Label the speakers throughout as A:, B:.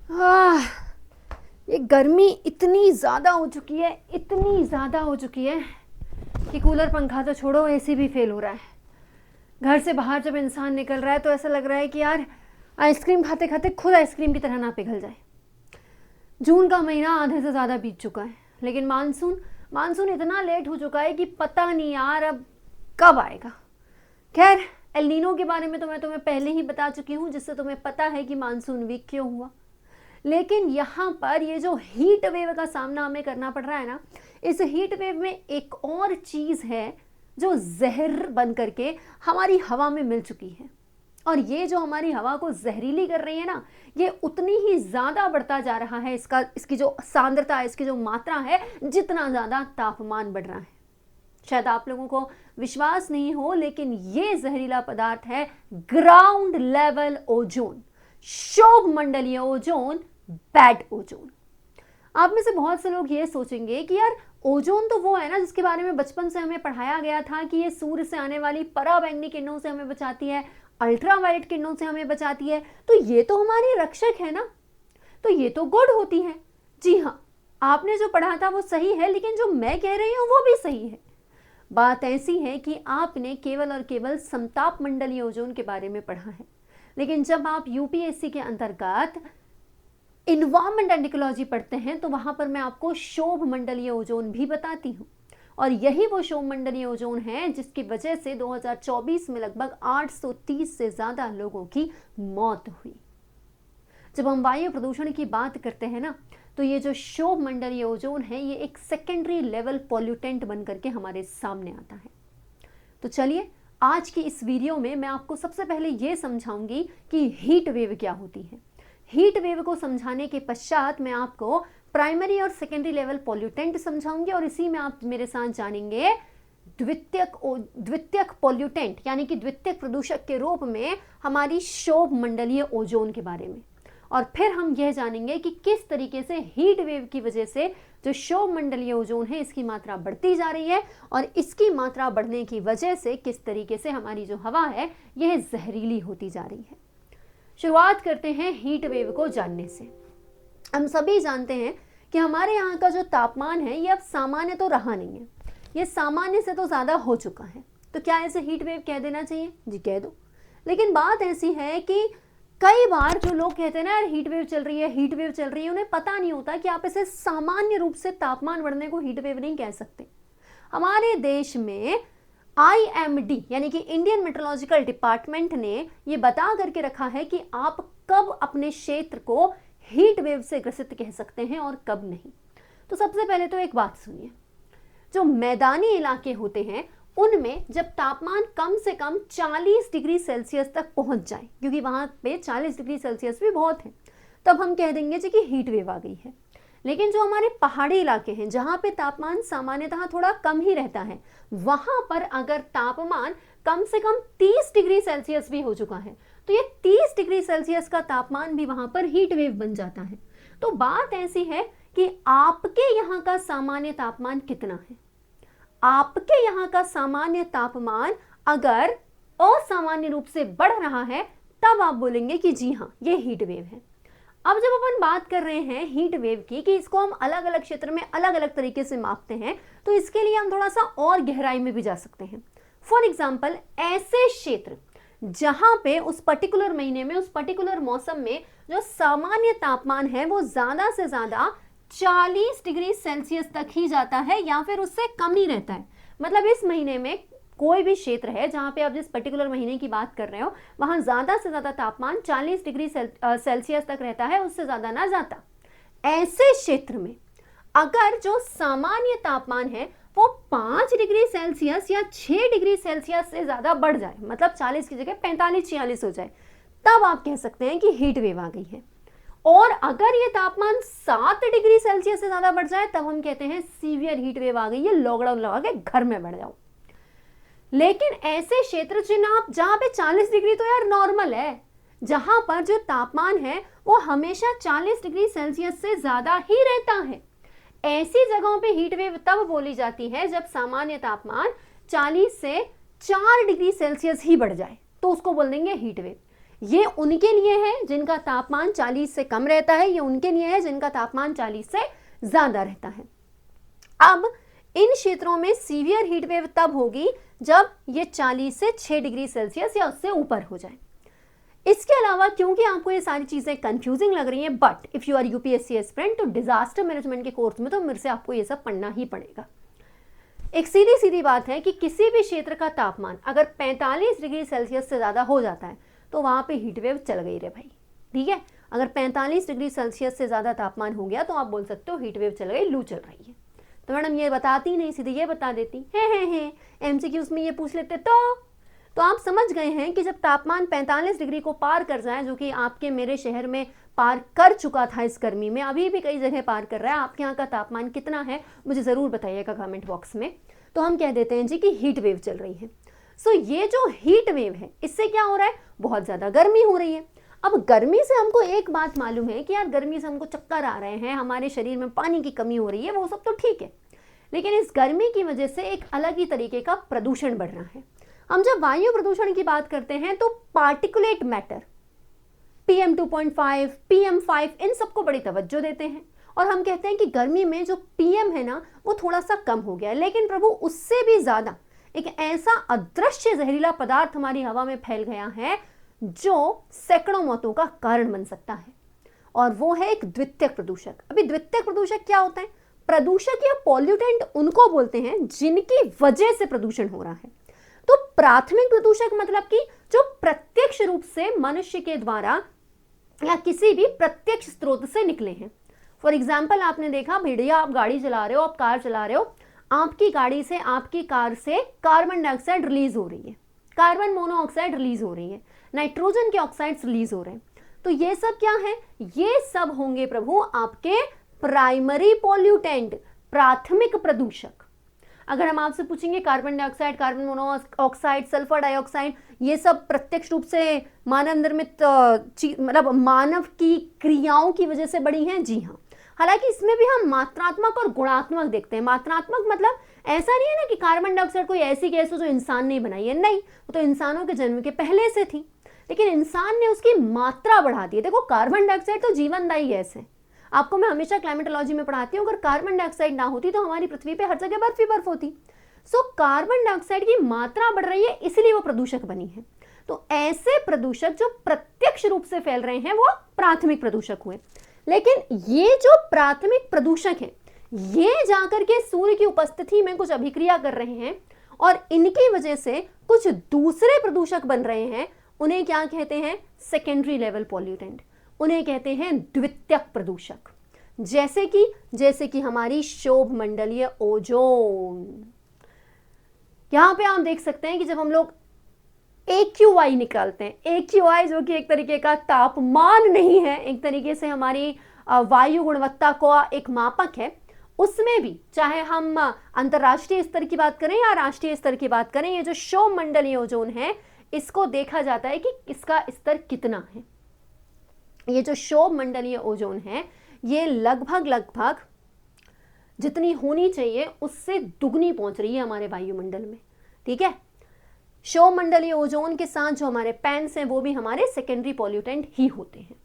A: आह, ये गर्मी इतनी ज़्यादा हो चुकी है, इतनी ज़्यादा हो चुकी है कि कूलर पंखा तो छोड़ो, एसी भी फेल हो रहा है। घर से बाहर जब इंसान निकल रहा है तो ऐसा लग रहा है कि यार आइसक्रीम खाते खाते खुद आइसक्रीम की तरह ना पिघल जाए। जून का महीना आधे से ज़्यादा बीत चुका है, लेकिन मानसून इतना लेट हो चुका है कि पता नहीं यार अब कब आएगा। खैर, एल नीनो के बारे में तो मैं तुम्हें पहले ही बता चुकी हूँ, जिससे तुम्हें पता है कि मानसून वीक क्यों हुआ। लेकिन यहाँ पर ये जो हीट वेव का सामना हमें करना पड़ रहा है ना, इस हीट वेव में एक और चीज़ है जो जहर बन करके हमारी हवा में मिल चुकी है। और ये जो हमारी हवा को जहरीली कर रही है ना, ये उतनी ही ज़्यादा बढ़ता जा रहा है, इसकी जो सांद्रता है, इसकी जो मात्रा है, जितना ज़्यादा तापमान बढ़ रहा है। शायद आप लोगों को विश्वास नहीं हो, लेकिन ये जहरीला पदार्थ है ग्राउंड लेवल ओजोन, शोभ मंडलीय ओजोन, बैड ओजोन। आप में से बहुत से लोग ये सोचेंगे कि यार ओजोन तो वो है ना जिसके बारे में बचपन से हमें पढ़ाया गया था कि ये सूर्य से आने वाली पराबैंगनी किरणों से हमें बचाती है, अल्ट्रावायलेट किरणों से हमें बचाती है, तो ये तो हमारी रक्षक है ना, तो ये तो गुड होती है। जी हाँ, आपने जो पढ़ा था वो सही है, लेकिन जो मैं कह रही हूँ वो भी सही है। बात ऐसी है कि आपने केवल और केवल समताप मंडलीय ओजोन के बारे में पढ़ा है, लेकिन जब आप यूपीएससी के अंतर्गत इन्वायरमेंट एंड इकोलॉजी पढ़ते हैं तो वहां पर मैं आपको शोभ मंडलीय ओजोन भी बताती हूँ। और यही वो शोभ मंडलीय ओजोन है जिसकी वजह से 2024 में लगभग 830 से ज्यादा लोगों की मौत हुई। जब हम वायु प्रदूषण की बात करते हैं ना, तो ये जो शोभ मंडलीय ओजोन है, ये एक सेकेंडरी लेवल पॉल्यूटेंट बन करके हमारे सामने आता है। तो चलिए, आज की इस वीडियो में मैं आपको सबसे पहले ये समझाऊंगी कि हीट वेव क्या होती है। हीट वेव को समझाने के पश्चात मैं आपको प्राइमरी और सेकेंडरी लेवल पॉल्यूटेंट समझाऊंगी, और इसी में आप मेरे साथ जानेंगे द्वितीयक पॉल्यूटेंट यानी कि द्वितीयक प्रदूषक के रूप में हमारी शोभ मंडलीय ओजोन के बारे में। और फिर हम यह जानेंगे कि किस तरीके से हीट वेव की वजह से जो शोभ मंडलीय ओजोन है इसकी मात्रा बढ़ती जा रही है, और इसकी मात्रा बढ़ने की वजह से किस तरीके से हमारी जो हवा है यह जहरीली होती जा रही है। शुरुआत करते हैं हीट वेव को जानने से। हम सभी जानते हैं कि हमारे यहाँ का जो तापमान है ये अब सामान्य तो रहा नहीं है, ये सामान्य से तो ज़्यादा हो चुका है। तो क्या ऐसे हीट वेव कह देना चाहिए? जी कह दो। लेकिन बात ऐसी है कि कई बार जो लोग कहते हैं ना यार हीट वेव चल रही है, हीट वेव चल रही है, उन्हें पता नहीं होता कि आप इसे सामान्य रूप से तापमान बढ़ने को हीट वेव नहीं कह सकते। हमारे देश में IMD यानी कि इंडियन मेट्रोलॉजिकल डिपार्टमेंट ने ये बता करके रखा है कि आप कब अपने क्षेत्र को हीट वेव से ग्रसित कह सकते हैं और कब नहीं। तो सबसे पहले तो एक बात सुनिए, जो मैदानी इलाके होते हैं उनमें जब तापमान कम से कम 40 डिग्री सेल्सियस तक पहुंच जाए, क्योंकि वहां पे 40 डिग्री सेल्सियस भी बहुत है, तब हम कह देंगे जी कि हीट वेव आ गई है। लेकिन जो हमारे पहाड़ी इलाके हैं जहां पे तापमान सामान्यतः थोड़ा कम ही रहता है, वहां पर अगर तापमान कम से कम 30 डिग्री सेल्सियस भी हो चुका है तो ये 30 डिग्री सेल्सियस का तापमान भी वहां पर हीट वेव बन जाता है। तो बात ऐसी है कि आपके यहाँ का सामान्य तापमान कितना है। आपके यहाँ का सामान्य तापमान अगर असामान्य रूप से बढ़ रहा है तब आप बोलेंगे कि जी हाँ ये हीट वेव है। अब जब अपन बात कर रहे हैं हीट वेव की कि इसको हम अलग अलग क्षेत्र में अलग अलग तरीके से मापते हैं, तो इसके लिए हम थोड़ा सा और गहराई में भी जा सकते हैं। फॉर एग्जाम्पल, ऐसे क्षेत्र जहां पे उस पर्टिकुलर महीने में, उस पर्टिकुलर मौसम में जो सामान्य तापमान है वो ज्यादा से ज्यादा 40 डिग्री सेल्सियस तक ही जाता है या फिर उससे कम ही रहता है। मतलब इस महीने में कोई भी क्षेत्र है जहां पे आप जिस पर्टिकुलर महीने की बात कर रहे हो वहां ज्यादा से ज्यादा तापमान 40 डिग्री सेल्सियस तक रहता है, उससे ज्यादा ना जाता। ऐसे क्षेत्र में अगर जो सामान्य तापमान है वो 5 डिग्री सेल्सियस या 6 डिग्री सेल्सियस से ज्यादा बढ़ जाए, मतलब 40 की जगह 45-46 हो जाए, तब आप कह सकते हैं कि हीट वेव आ गई है। और अगर ये तापमान 7 डिग्री सेल्सियस से ज्यादा बढ़ जाए तब हम कहते हैं सीवियर हीट वेव आ गई है, लॉकडाउन लगा के घर में बैठ जाओ। लेकिन ऐसे क्षेत्र जहां पे 40 डिग्री तो यार नॉर्मल है, जहां पर जो तापमान है वो हमेशा 40 डिग्री सेल्सियस से ज्यादा ही रहता है, ऐसी जगहों पे हीट वेव तब बोली जाती है जब सामान्य तापमान 40 से 4 डिग्री सेल्सियस ही बढ़ जाए, तो उसको बोल देंगे हीट वेव। ये उनके लिए है जिनका तापमान 40 से कम रहता है, ये उनके लिए है जिनका तापमान 40 से ज्यादा रहता है। अब इन क्षेत्रों में सीवियर हीट वेव तब होगी जब ये 40 से 6 डिग्री सेल्सियस या उससे ऊपर हो जाए। इसके अलावा क्योंकि आपको ये सारी चीजें कंफ्यूजिंग लग रही हैं, but if you are UPSC aspirant तो डिजास्टर मैनेजमेंट के कोर्स में तो मेरे से आपको ये सब पढ़ना ही पड़ेगा। एक सीधी सीधी बात है कि किसी भी क्षेत्र का तापमान अगर 45 डिग्री सेल्सियस से ज्यादा हो जाता है तो वहां पे हीट वेव चल गई रे भाई, ठीक है। अगर 45 डिग्री सेल्सियस से ज्यादा तापमान हो गया तो आप बोल सकते हो हीट वेव चल गई, लू चल रही है। तो मैडम ये बताती नहीं, सीधे ये बता देती है एमसीक्यूज में ये पूछ लेते तो आप समझ गए हैं कि जब तापमान 45 डिग्री को पार कर जाए, जो कि आपके मेरे शहर में पार कर चुका था इस गर्मी में, अभी भी कई जगह पार कर रहा है, आपके यहाँ का तापमान कितना है मुझे ज़रूर बताइएगा कमेंट बॉक्स में। तो हम कह देते हैं जी कि हीट वेव चल रही है। सो ये जो हीट वेव है इससे क्या हो रहा है, बहुत ज़्यादा गर्मी हो रही है। अब गर्मी से हमको एक बात मालूम है कि यार गर्मी से हमको चक्कर आ रहे हैं, हमारे शरीर में पानी की कमी हो रही है, वो सब तो ठीक है, लेकिन इस गर्मी की वजह से एक अलग ही तरीके का प्रदूषण बढ़ रहा है। हम जब वायु प्रदूषण की बात करते हैं तो पार्टिकुलेट मैटर, PM 2.5, PM5, इन सबको बड़ी तवज्जो देते हैं और हम कहते हैं कि गर्मी में जो PM है ना वो थोड़ा सा कम हो गया है, लेकिन प्रभु उससे भी ज्यादा एक ऐसा अदृश्य जहरीला पदार्थ हमारी हवा में फैल गया है जो सैकड़ों मौतों का कारण बन सकता है, और वो है एक द्वितीयक प्रदूषक। अभी द्वितीयक प्रदूषक क्या होता है? प्रदूषक या पॉल्यूटेंट उनको बोलते हैं जिनकी वजह से प्रदूषण हो रहा है। तो प्राथमिक प्रदूषक मतलब कि जो प्रत्यक्ष रूप से मनुष्य के द्वारा या किसी भी प्रत्यक्ष स्रोत से निकले हैं। फॉर एग्जाम्पल आपने देखा भैया, आप गाड़ी चला रहे हो, आप कार चला रहे हो, आपकी गाड़ी से, आपकी कार से कार्बन डाइऑक्साइड रिलीज हो रही है, कार्बन मोनोऑक्साइड रिलीज हो रही है, नाइट्रोजन के ऑक्साइड्स रिलीज हो रहे हैं। तो ये सब क्या है? ये सब होंगे प्रभु आपके प्राइमरी पॉल्यूटेंट, प्राथमिक प्रदूषक। अगर हम आपसे पूछेंगे carbon dioxide, carbon monoxide, sulphur dioxide, ये सब प्रत्यक्ष रूप से मानव निर्मित मतलब मानव की क्रियाओं की वजह से बड़ी हैं? जी हाँ। हालांकि इसमें भी हम मात्रात्मक और गुणात्मक देखते हैं। मात्रात्मक मतलब ऐसा नहीं है ना कि कार्बन डाइऑक्साइड कोई ऐसी गैस हो जो इंसान ने बनाई है, नहीं, वो तो इंसानों के जन्म के पहले से थी, लेकिन इंसान ने उसकी मात्रा बढ़ा दी है। देखो कार्बन डाइऑक्साइड तो जीवनदायी गैस है, आपको मैं हमेशा क्लाइमेटोलॉजी में पढ़ाती हूँ, अगर कार्बन डाइऑक्साइड ना होती तो हमारी पृथ्वी पे हर जगह बर्फ ही बर्फ होती। सो कार्बन डाइऑक्साइड की मात्रा बढ़ रही है, इसलिए वो प्रदूषक बनी है। तो ऐसे प्रदूषक जो प्रत्यक्ष रूप से फैल रहे हैं वो प्राथमिक प्रदूषक हुए। लेकिन ये जो प्राथमिक प्रदूषक है ये जाकर के सूर्य की उपस्थिति में कुछ अभिक्रिया कर रहे हैं और इनकी वजह से कुछ दूसरे प्रदूषक बन रहे हैं। उन्हें क्या कहते हैं? सेकेंडरी लेवल पॉल्यूटेंट, उन्हें कहते हैं द्वितीयक प्रदूषक। जैसे कि हमारी शोभ मंडलीय ओजोन। यहां पे आप देख सकते हैं कि जब हम लोग AQI निकालते हैं, AQI जो कि एक तरीके का तापमान नहीं है, एक तरीके से हमारी वायु गुणवत्ता का एक मापक है, उसमें भी चाहे हम अंतर्राष्ट्रीय स्तर की बात करें या राष्ट्रीय स्तर की बात करें, ये जो शोभ मंडलीय ओजोन है इसको देखा जाता है कि इसका स्तर कितना है। ये जो शोभ मंडलीय ओजोन है ये लगभग जितनी होनी चाहिए उससे दुगनी पहुंच रही है हमारे वायुमंडल में, ठीक है। शोभ मंडलीय ओजोन के साथ जो हमारे पैंस हैं वो भी हमारे सेकेंडरी पॉल्यूटेंट ही होते हैं।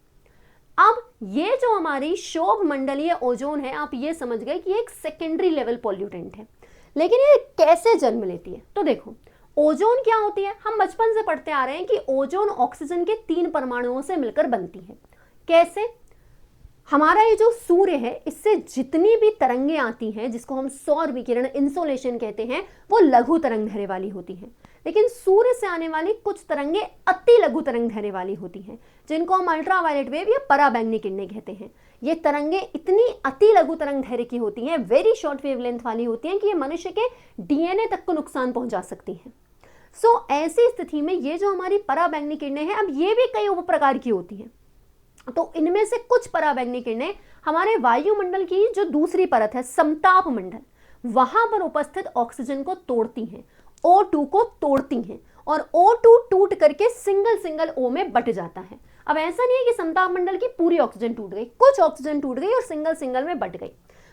A: अब ये जो हमारी शोभ मंडलीय ओजोन है, आप ये समझ गए कि एक सेकेंडरी लेवल पॉल्यूटेंट है, लेकिन ये कैसे जन्म लेती है? तो देखो, ओजोन क्या होती है? हम बचपन से पढ़ते आ रहे हैं कि ओजोन ऑक्सीजन के 3 परमाणुओं से मिलकर बनती है। कैसे? हमारा ये जो सूर्य है इससे जितनी भी तरंगें आती हैं, जिसको हम सौर विकिरण, इंसोलेशन कहते हैं, वो लघु तरंग दैर्घ्य वाली होती हैं। लेकिन सूर्य से आने वाली कुछ तरंगें अति लघु तरंग दैर्घ्य वाली होती हैं, जिनको हम अल्ट्रावायलेट वेव या पराबैंगनी किरणें कहते हैं। ये तरंगें इतनी अति लघु तरंग दैर्घ्य की होती हैं, वेरी शॉर्ट वेवलेंथ वाली होती हैं कि ये मनुष्य के DNA तक को नुकसान पहुंचा सकती हैं। सो ऐसी स्थिति में ये जो हमारी पराबैंगनी किरणें हैं, अब ये भी कई उप प्रकार की होती हैं। तो इनमें से कुछ पराबैंगनी किरणें हमारे वायुमंडल की जो दूसरी परत है, समताप मंडल, वहां पर उपस्थित ऑक्सीजन को तोड़ती हैं, O2 को तोड़ती हैं, और O2 टूट करके सिंगल O में बट जाता है। अब ऐसा नहीं है कि समताप मंडल की पूरी ऑक्सीजन टूट गई, कुछ ऑक्सीजन टूट गई और सिंगल में बट गई।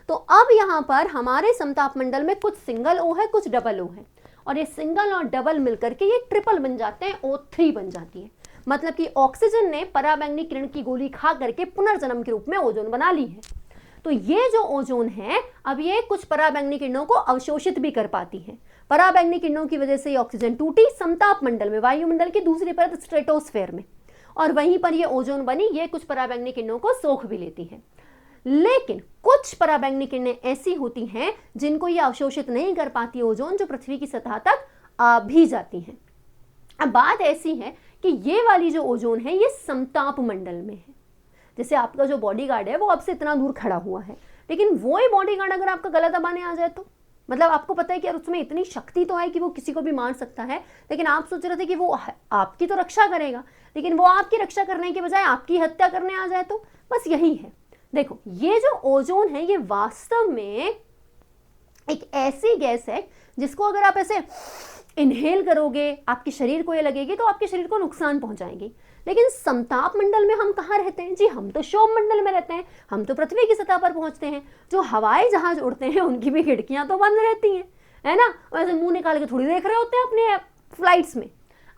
A: तो अब यहाँ पर हमारे समताप मंडल में कुछ सिंगल O है, कुछ डबल O है, और ये सिंगल और डबल मिलकर के ये ट्रिपल बन जाते हैं, O3 बन जाती है। मतलब कि ऑक्सीजन ने पराबैंगनी किरण की गोली खा करके पुनर्जन्म के रूप में ओजोन बना ली है। तो ये जो ओजोन है, अब ये कुछ पराबैंगनी किरणों को अवशोषित भी कर पाती है। पराबैंगनी किरणों की वजह से ये ऑक्सीजन टूटी समताप मंडल में, वायुमंडल की दूसरी परत स्ट्रेटोस्फेयर में, और वहीं पर ये ओजोन बनी। ये कुछ पराबैंगनी किरणों को सोख भी लेती है। लेकिन कुछ पराबैंगनी किरणें ऐसी होती हैं जिनको ये अवशोषित नहीं कर पाती ओजोन, जो पृथ्वी की सतह तक आ भी जाती हैं। अब बात ऐसी है कि ये वाली जो ओजोन है ये समताप मंडल में है। जैसे आपका जो बॉडीगार्ड है वो आपसे इतना दूर खड़ा हुआ है, लेकिन वो ही बॉडीगार्ड अगर आपका गला दबाने आ जाए तो, मतलब आपको पता है कि यार उसमें इतनी शक्ति तो है कि वो किसी को भी मार सकता है, लेकिन आप सोच रहे थे कि वो आपकी तो रक्षा करेगा, लेकिन वो आपकी रक्षा करने के बजाय आपकी हत्या करने आ जाए तो बस यही है। देखो, ये जो ओजोन है ये वास्तव में एक ऐसी गैस है जिसको अगर आप ऐसे इनहेल करोगे, आपके शरीर को ये लगेगी तो आपके शरीर को नुकसान पहुंचाएगी। लेकिन समताप मंडल में हम कहाँ रहते हैं जी? हम तो क्षोभ मंडल में रहते हैं, हम तो पृथ्वी की सतह पर पहुंचते हैं। जो हवाई जहाज उड़ते हैं उनकी भी खिड़कियां तो बंद रहती हैं, है ना, वैसे मुंह निकाल के थोड़ी देख रहे होते हैं अपने फ्लाइट्स में।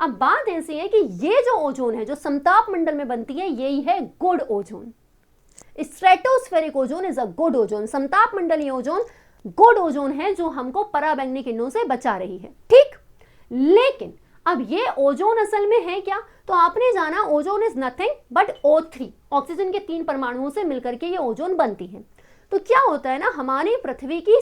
A: अब बात ऐसी है कि ये जो ओजोन है जो समताप मंडल में बनती है, यही है good ozone. Stratospheric ozone is a good ozone. समताप मंडलीय ओजोन गुड ओजोन है जो हमको पराबैंगनी किरणों से बचा रही है, ठीक। लेकिन अब ये ओजोन असल में है क्या? तो आपने जाना ozone is nothing but O3, oxygen के 3 परमाणुओं से मिलकर के ये ओजोन बनती है। तो क्या होता है ना, हमारी पृथ्वी की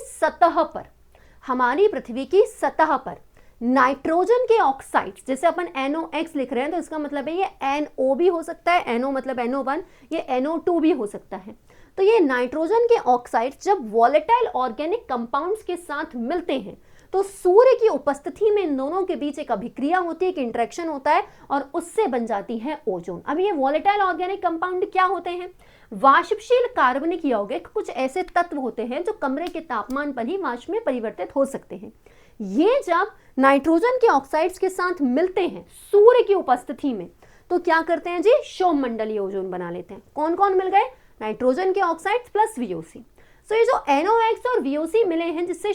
A: सतह पर नाइट्रोजन के ऑक्साइड्स, जैसे अपन NOx लिख रहे हैं तो इसका मतलब है ये NO भी हो सकता है, NO मतलब NO1, ये NO2 भी हो सकता है। तो ये नाइट्रोजन के ऑक्साइड्स जब वॉलेटाइल ऑर्गेनिक कंपाउंड्स के साथ मिलते हैं तो सूर्य की उपस्थिति में इन दोनों के बीच एक अभिक्रिया होती है, एक इंटरेक्शन होता है और उससे बन जाती है ओजोन। अब ये वॉलेटाइल ऑर्गेनिक कंपाउंड क्या होते हैं? वाष्पशील कार्बनिक यौगिक कुछ ऐसे तत्व होते हैं जो कमरे के तापमान पर ही वाष्प में परिवर्तित हो सकते हैं। ये जब नाइट्रोजन के ऑक्साइड्स के साथ मिलते हैं सूर्य की उपस्थिति में तो क्या करते हैं जी? क्षोभ मंडलीय ओजोन बना लेते हैं। कौन कौन मिल गए? नाइट्रोजन के ऑक्साइड्स प्लस VOC। तो ये जो NOx और VOC मिले हैं जिससे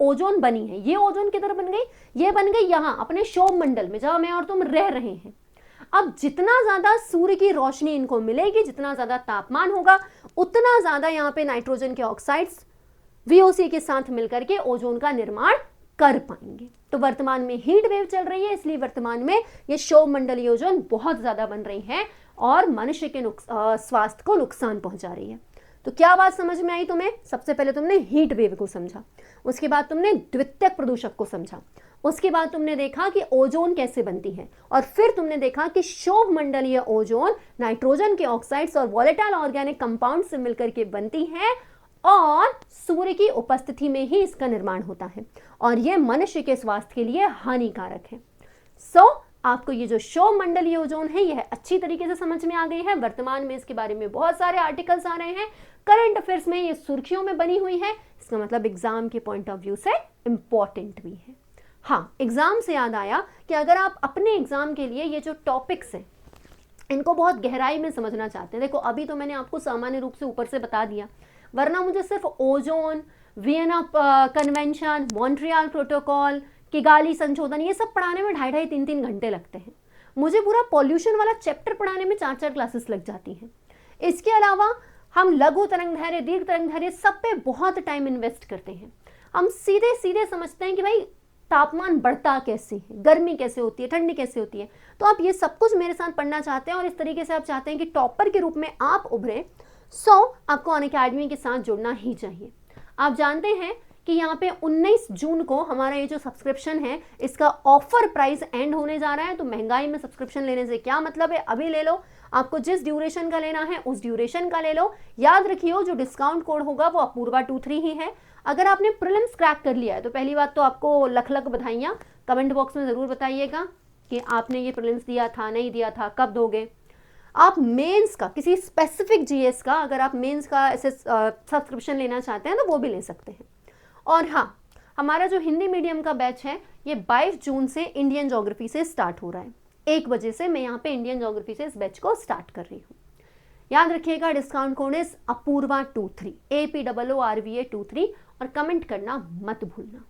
A: ओजोन बनी है, ये ओजोन किधर बन गई? ये बन गई यहाँ अपने क्षोभ मंडल में जहां मैं और तुम रह रहे हैं। अब जितना ज्यादा सूर्य की रोशनी इनको मिलेगी, जितना ज्यादा तापमान होगा, उतना ज्यादा यहाँ पे नाइट्रोजन के ऑक्साइड्स VOC के साथ मिलकर के ओजोन का निर्माण कर पाएंगे। तो वर्तमान में हीट वेव चल रही है, इसलिए वर्तमान में ये क्षोभ मंडलीय ओजोन बहुत ज्यादा बन रही है और मनुष्य के स्वास्थ्य को नुकसान पहुंचा रही है। तो क्या बात समझ में आई तुम्हें? सबसे पहले तुमने हीट वेव को समझा, उसके बाद तुमने द्वितीयक प्रदूषक को समझा, उसके बाद तुमने देखा कि ओजोन कैसे बनती है, और फिर तुमने देखा कि क्षोभ मंडलीय ओजोन नाइट्रोजन के ऑक्साइड्स और वॉलेटाइल ऑर्गेनिक कंपाउंड से मिलकर के बनती है और सूर्य की उपस्थिति में ही इसका निर्माण होता है और यह मनुष्य के स्वास्थ्य के लिए हानिकारक है। आपको ये जो क्षोभ मंडलीय ओजोन है यह अच्छी तरीके से समझ में आ गई है। वर्तमान में इसके बारे में बहुत सारे आर्टिकल्स आ रहे हैं, करंट अफेयर्स में ये सुर्खियों में बनी हुई है। इसका मतलब एग्जाम के पॉइंट ऑफ व्यू से इंपॉर्टेंट भी है। हाँ, एग्जाम से याद आया कि अगर आप अपने एग्जाम के लिए ये जो टॉपिक्स हैं इनको बहुत गहराई में समझना चाहते हैं, देखो अभी तो मैंने आपको सामान्य रूप से ऊपर से बता दिया, वरना मुझे सिर्फ ozone, Vienna convention, Montreal protocol, Kigali संशोधन, ये सब पढ़ाने में 2.5-3 घंटे लगते हैं। मुझे पूरा पॉल्यूशन वाला चैप्टर पढ़ाने में 4 क्लासेस लग जाती हैं। इसके अलावा हम लघु तरंगदैर्घ्य, दीर्घ तरंगदैर्घ्य सब पे बहुत टाइम इन्वेस्ट करते हैं। हम सीधे सीधे समझते हैं कि भाई तापमान बढ़ता कैसे है, गर्मी कैसे होती है, ठंडी कैसे होती है। तो आप ये सब कुछ मेरे साथ पढ़ना चाहते हैं और इस तरीके से आप चाहते हैं कि टॉपर के रूप में आप उभरें, आपको अनअकैडमी के साथ जुड़ना ही चाहिए। आप जानते हैं कि यहाँ पे 19 जून को हमारा ये जो सब्सक्रिप्शन है इसका ऑफर प्राइस एंड होने जा रहा है। तो महंगाई में सब्सक्रिप्शन लेने से क्या मतलब है, अभी ले लो, आपको जिस ड्यूरेशन का लेना है उस ड्यूरेशन का ले लो। याद रखियो जो डिस्काउंट कोड होगा वो अपूर्वा 23 ही है। अगर आपने प्रीलिम्स क्रैक कर लिया है तो पहली बात तो आपको लख लख बधाइयाँ। कमेंट बॉक्स में ज़रूर बताइएगा कि आपने ये प्रीलिम्स दिया था, नहीं दिया था, कब दोगे। आप मेंस का किसी स्पेसिफिक जीएस का, अगर आप मेंस का ऐसे सब्सक्रिप्शन लेना चाहते हैं तो वो भी ले सकते हैं। और हाँ, हमारा जो हिंदी मीडियम का बैच है ये 22 जून से इंडियन ज्योग्राफी से स्टार्ट हो रहा है। 1 बजे से मैं यहाँ पे इंडियन ज्योग्राफी से इस बैच को स्टार्ट कर रही हूँ। याद रखिएगा discount code is Apoorva 23, APOORVA 23, और कमेंट करना मत भूलना।